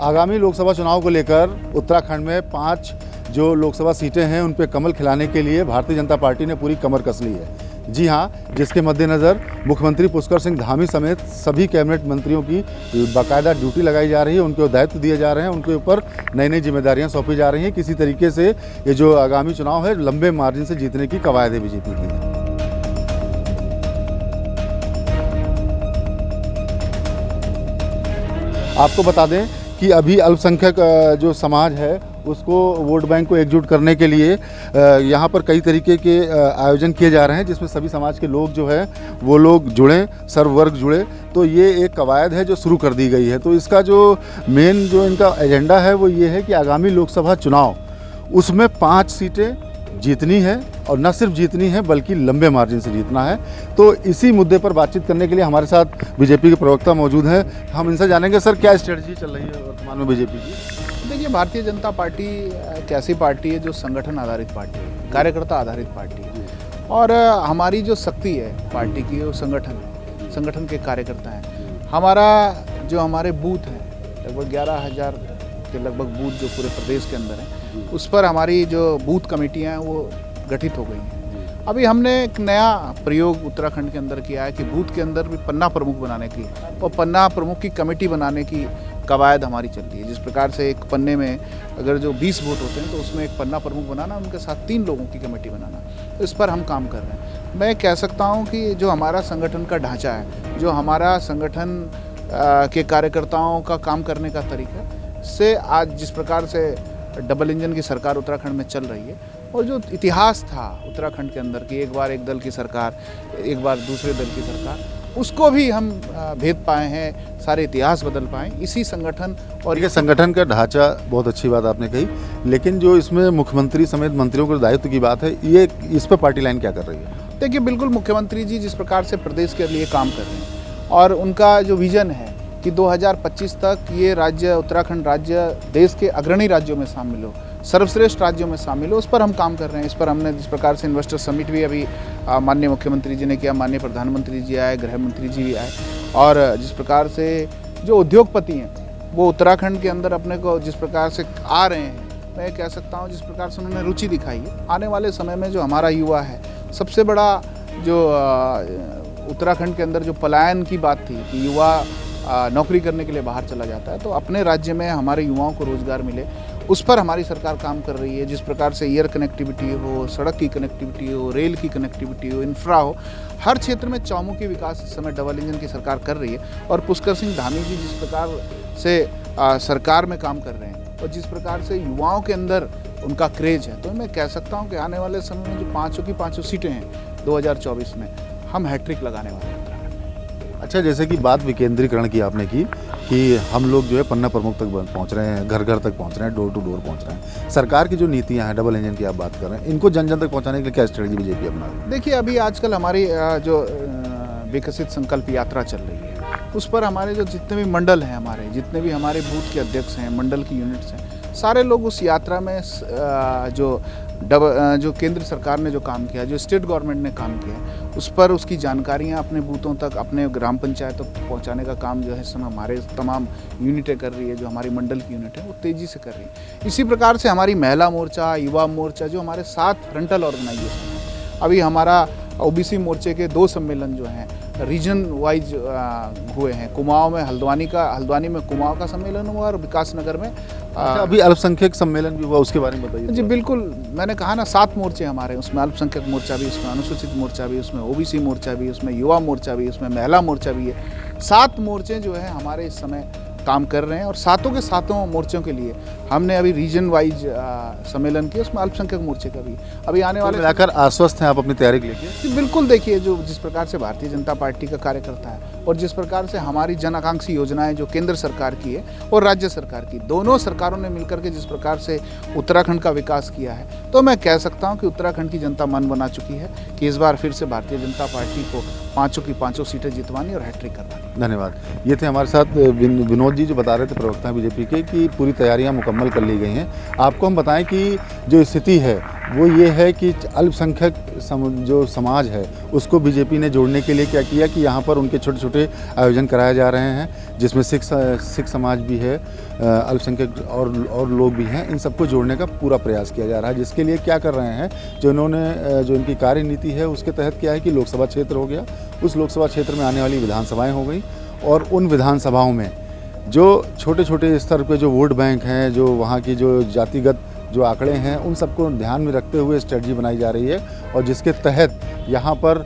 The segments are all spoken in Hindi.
आगामी लोकसभा चुनाव को लेकर उत्तराखंड में 5 जो लोकसभा सीटें हैं उन पर कमल खिलाने के लिए भारतीय जनता पार्टी ने पूरी कमर कस ली है। जी हां, जिसके मद्देनज़र मुख्यमंत्री पुष्कर सिंह धामी समेत सभी कैबिनेट मंत्रियों की बाकायदा ड्यूटी लगाई जा रही है, उनके दायित्व दिए जा रहे हैं, उनके ऊपर नई नई जिम्मेदारियां सौंपी जा रही हैं। किसी तरीके से ये जो आगामी चुनाव है लंबे मार्जिन से जीतने की कवायद है बीजेपी की। आपको बता दें कि अभी अल्पसंख्यक जो समाज है उसको वोट बैंक को एकजुट करने के लिए यहाँ पर कई तरीके के आयोजन किए जा रहे हैं, जिसमें सभी समाज के लोग जो है वो लोग जुड़ें, सर्व वर्ग जुड़े। तो ये एक कवायद है जो शुरू कर दी गई है। तो इसका जो मेन जो इनका एजेंडा है वो ये है कि आगामी लोकसभा चुनाव उसमें 5 सीटें जीतनी है, और न सिर्फ जीतनी है बल्कि लंबे मार्जिन से जीतना है। तो इसी मुद्दे पर बातचीत करने के लिए हमारे साथ बीजेपी के प्रवक्ता मौजूद हैं। हम इनसे जानेंगे, सर क्या स्ट्रेटजी चल रही है वर्तमान में बीजेपी की? देखिए, भारतीय जनता पार्टी एक ऐसी पार्टी है जो संगठन आधारित पार्टी है, कार्यकर्ता आधारित पार्टी है, और हमारी जो शक्ति है पार्टी की वो संगठन के कार्यकर्ता हैं। हमारे बूथ हैं लगभग 11,000 के लगभग बूथ जो पूरे प्रदेश के अंदर हैं, उस पर हमारी जो बूथ कमेटियां हैं वो गठित हो गई हैं। अभी हमने एक नया प्रयोग उत्तराखंड के अंदर किया है कि बूथ के अंदर भी पन्ना प्रमुख बनाने की और पन्ना प्रमुख की कमेटी बनाने की कवायद हमारी चल रही है। जिस प्रकार से एक पन्ने में अगर जो 20 वोट होते हैं तो उसमें एक पन्ना प्रमुख बनाना, उनके साथ 3 लोगों की कमेटी बनाना, तो इस पर हम काम कर रहे हैं। मैं कह सकता हूँ कि जो हमारा संगठन का ढांचा है, जो हमारा संगठन के कार्यकर्ताओं का काम करने का तरीका से आज जिस प्रकार से डबल इंजन की सरकार उत्तराखंड में चल रही है, और जो इतिहास था उत्तराखंड के अंदर कि एक बार एक दल की सरकार, एक बार दूसरे दल की सरकार, उसको भी हम भेद पाए हैं, सारे इतिहास बदल पाए इसी संगठन। और ये संगठन का ढांचा बहुत अच्छी बात आपने कही, लेकिन जो इसमें मुख्यमंत्री समेत मंत्रियों के दायित्व की बात है, ये इस पर पार्टी लाइन क्या कर रही है? देखिए, बिल्कुल मुख्यमंत्री जी जिस प्रकार से प्रदेश के लिए काम कर रहे हैं और उनका जो विजन है कि 2025 तक ये राज्य, उत्तराखंड राज्य देश के अग्रणी राज्यों में शामिल हो, सर्वश्रेष्ठ राज्यों में शामिल हो, उस पर हम काम कर रहे हैं। इस पर हमने जिस प्रकार से इन्वेस्टर समिट भी अभी माननीय मुख्यमंत्री जी ने किया, माननीय प्रधानमंत्री जी आए, गृह मंत्री जी भी आए, और जिस प्रकार से जो उद्योगपति हैं वो उत्तराखंड के अंदर अपने को जिस प्रकार से आ रहे हैं, मैं कह सकता हूँ जिस प्रकार से उन्होंने रुचि दिखाई है। आने वाले समय में जो हमारा युवा है, सबसे बड़ा जो उत्तराखंड के अंदर जो पलायन की बात थी कि युवा नौकरी करने के लिए बाहर चला जाता है, तो अपने राज्य में हमारे युवाओं को रोजगार मिले, उस पर हमारी सरकार काम कर रही है। जिस प्रकार से एयर कनेक्टिविटी हो, सड़क की कनेक्टिविटी हो, रेल की कनेक्टिविटी हो, इंफ्रा हो, हर क्षेत्र में चौमुखी विकास इस समय डबल इंजन की सरकार कर रही है। और पुष्कर सिंह धामी जी जिस प्रकार से सरकार में काम कर रहे हैं और जिस प्रकार से युवाओं के अंदर उनका क्रेज है, तो मैं कह सकता हूँ कि आने वाले समय में जो 5 की 5 सीटें हैं 2024 में, हम हैट्रिक लगाने वाले हैं। अच्छा, जैसे कि बात विकेंद्रीकरण की आपने की कि हम लोग जो है पन्ना प्रमुख तक पहुंच रहे हैं, घर घर तक पहुंच रहे हैं, डोर टू डोर पहुंच रहे हैं। सरकार की जो नीतियां हैं, डबल इंजन की आप बात कर रहे हैं, इनको जन जन तक पहुंचाने के लिए क्या स्ट्रेटजी बीजेपी अपना रही है? देखिए, अभी आजकल हमारी जो विकसित संकल्प यात्रा चल रही है, उस पर हमारे जो जितने भी मंडल हैं, हमारे जितने भी हमारे बूथ के अध्यक्ष हैं, मंडल की यूनिट्स हैं, सारे लोग उस यात्रा में जो केंद्र सरकार ने जो काम किया, जो स्टेट गवर्नमेंट ने काम किया, उस पर उसकी जानकारियां अपने बूथों तक, अपने ग्राम पंचायतों तक पहुंचाने का काम जो है इस समय हमारे तमाम यूनिटें कर रही है। जो हमारी मंडल की यूनिट है वो तेज़ी से कर रही है। इसी प्रकार से हमारी महिला मोर्चा, युवा मोर्चा, जो हमारे 7 फ्रंटल ऑर्गेनाइजेशन हैं, अभी हमारा ओबीसी मोर्चे के 2 सम्मेलन जो हैं रीजन वाइज हुए हैं। कुमाऊं में कुमाऊं का सम्मेलन हुआ और विकास नगर में अभी अल्पसंख्यक सम्मेलन भी हुआ, उसके बारे में बताइए। जी बिल्कुल, मैंने कहा ना 7 मोर्चे हमारे, उसमें अल्पसंख्यक मोर्चा भी, उसमें अनुसूचित मोर्चा भी, उसमें ओबीसी मोर्चा भी, उसमें युवा मोर्चा भी, उसमें महिला मोर्चा भी है। 7 मोर्चे जो है हमारे इस समय काम कर रहे हैं, और सातों के सातों मोर्चों के लिए हमने अभी रीजन वाइज सम्मेलन किया, उसमें अल्पसंख्यक मोर्चे का भी अभी आने वाले मिलाकर आश्वस्त हैं आप अपनी तैयारी के लिए? बिल्कुल। देखिए, जो जिस प्रकार से भारतीय जनता पार्टी का कार्यकर्ता है और जिस प्रकार से हमारी जन आकांक्षी योजनाएं जो केंद्र सरकार की है और राज्य सरकार की, दोनों सरकारों ने मिलकर के जिस प्रकार से उत्तराखंड का विकास किया है, तो मैं कह सकता हूं कि उत्तराखंड की जनता मन बना चुकी है कि इस बार फिर से भारतीय जनता पार्टी को 5 की 5 सीटें जितवानी और हैट्रिक करवानी। धन्यवाद। ये थे हमारे साथ विनोद जी, जो बता रहे थे, प्रवक्ता बीजेपी के, कि पूरी तैयारियां मुकम्मल कर ली गई हैं। आपको हम बताएं कि जो स्थिति है वो ये है कि अल्पसंख्यक जो समाज है उसको बीजेपी ने जोड़ने के लिए क्या किया कि यहाँ पर उनके छोटे छोटे आयोजन कराए जा रहे हैं, जिसमें सिख समाज भी है, अल्पसंख्यक और लोग भी हैं। इन सबको जोड़ने का पूरा प्रयास किया जा रहा है, जिसके लिए क्या कर रहे हैं, जो इनकी कार्यनीति है उसके तहत क्या है कि लोकसभा क्षेत्र हो गया, उस लोकसभा क्षेत्र में आने वाली विधानसभाएँ हो गई, और उन विधानसभाओं में जो छोटे छोटे स्तर पे जो वोट बैंक हैं, जो वहाँ की जो जातिगत जो आंकड़े हैं, उन सबको ध्यान में रखते हुए स्ट्रेटजी बनाई जा रही है, और जिसके तहत यहाँ पर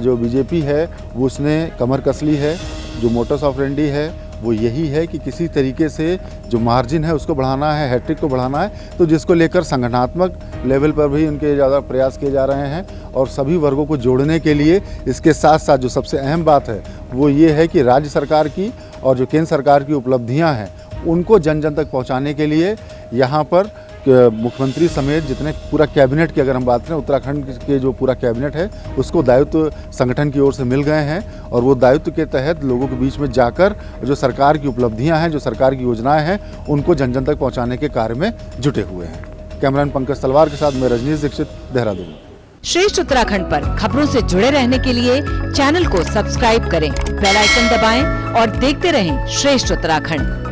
जो बीजेपी है वो उसने कमर कस ली है। जो मोटस ऑपरेंडी है वो यही है कि किसी तरीके से जो मार्जिन है उसको बढ़ाना है, हैट्रिक को बढ़ाना है, तो जिसको लेकर संगठनात्मक लेवल पर भी उनके ज़्यादा प्रयास किए जा रहे हैं, और सभी वर्गों को जोड़ने के लिए इसके साथ साथ जो सबसे अहम बात है वो ये है कि राज्य सरकार की और जो केंद्र सरकार की उपलब्धियां हैं उनको जन जन तक पहुंचाने के लिए यहाँ पर मुख्यमंत्री समेत जितने पूरा कैबिनेट की अगर हम बात करें, उत्तराखंड के जो पूरा कैबिनेट है उसको दायित्व संगठन की ओर से मिल गए हैं, और वो दायित्व के तहत लोगों के बीच में जाकर जो सरकार की उपलब्धियां हैं, जो सरकार की योजनाएं हैं, उनको जन जन तक पहुंचाने के कार्य में जुटे हुए हैं। कैमरामैन पंकज तलवार के साथ मैं रजनीश दीक्षित, देहरादून। श्रेष्ठ उत्तराखंड पर खबरों से जुड़े रहने के लिए चैनल को सब्सक्राइब करें, बेल आइकन दबाएं और देखते रहें श्रेष्ठ उत्तराखंड।